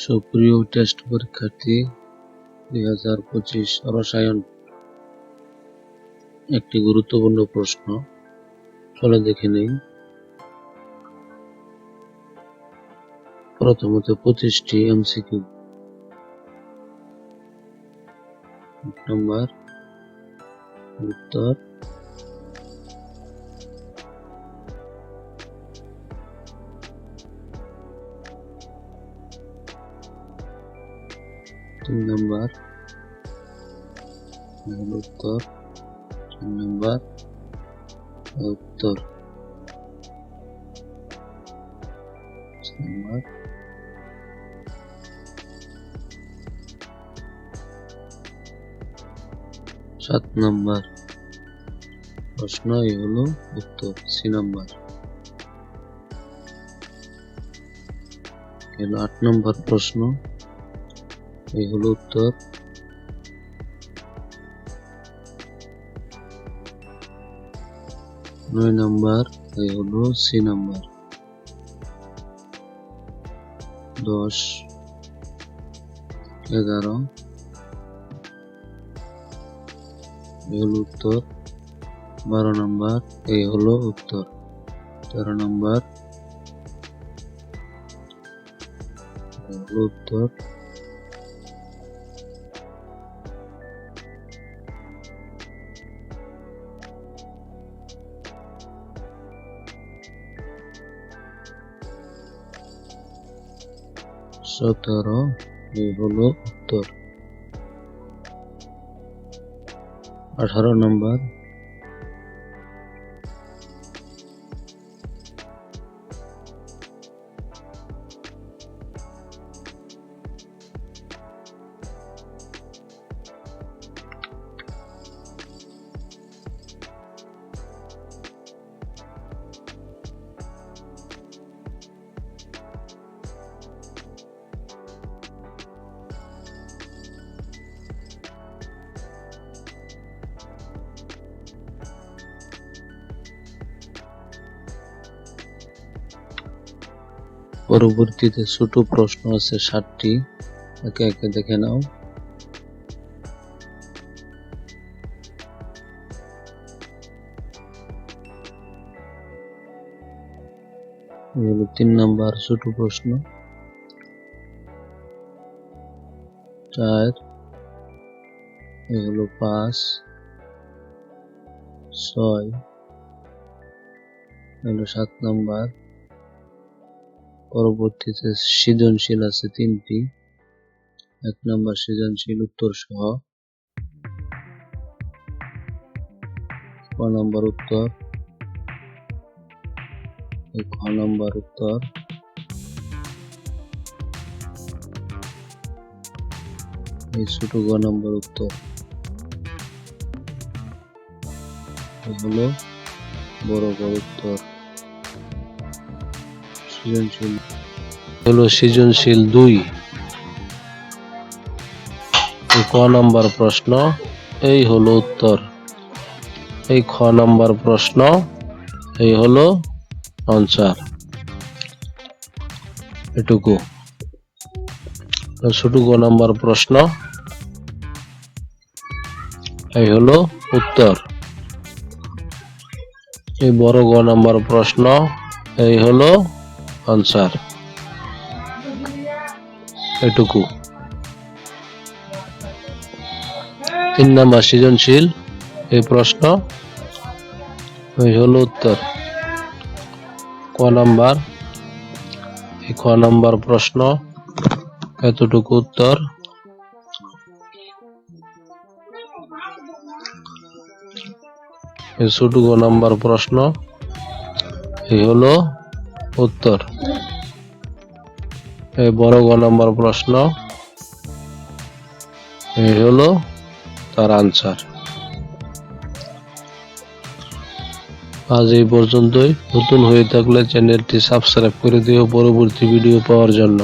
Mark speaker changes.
Speaker 1: সুপ্রিয় টেস্ট পরীক্ষার্থী 2025 রসায়ন একটি গুরুত্বপূর্ণ প্রশ্ন। চলো দেখে নেই। প্রথমত 25টি এমসিকিউ। 1 নম্বর উত্তর, 3 নম্বর উত্তর, 4 নম্বর উত্তর, 5 নম্বর, 7 নম্বর প্রশ্ন, এই হলো উত্তর। সি নম্বর। 8 নম্বর প্রশ্ন, এই হলো উত্তর। 9 নম্বর, এই হলো সি নম্বর। 10, 11 এই হলো উত্তর। 12 নম্বর, এই হলো উত্তর। 13 নম্বর, এই হলো উত্তর। 17 এই হলো উত্তর। 18 নম্বর, পরবর্তীতে ছোট প্রশ্ন আছে 7টি, একে একে দেখে নাও। এই হলো 3 নম্বর ছোট প্রশ্ন। 4 এই হলো 5, 6 হলো 7 নম্বর। পরবর্তীতে সৃজনশীল আছে 3টি। 1 নম্বর সৃজনশীল উত্তর সহ। 6 নম্বর উত্তর, এই খ নম্বর উত্তর, এই ছোট গ নম্বর উত্তর, এই হলো বড় গ উত্তর। সৃজনশীল হলো সৃজনশীল 2, এই ক নম্বর প্রশ্ন, এই হলো উত্তর। এই খ নম্বর প্রশ্ন, এই হলো আনসার। এটুকু। ছোট গ নম্বর প্রশ্ন, এই হলো উত্তর। এই বড় গ নম্বর প্রশ্ন, এই হলো আনসার। এটুকু। 3 নম্বর সৃজনশীল এই প্রশ্ন, এই হলো উত্তর। ক নম্বর, এই খ নম্বর প্রশ্ন, এতটুকু উত্তর। এই ছোট গ নম্বর প্রশ্ন, এই হলো উত্তর। এই বড় গ নম্বর প্রশ্ন, এই হলো তার আনসার। আজ এই পর্যন্তই। নতুন হয়ে থাকলে চ্যানেলটি সাবস্ক্রাইব করে দিও পরবর্তী ভিডিও পাওয়ার জন্য।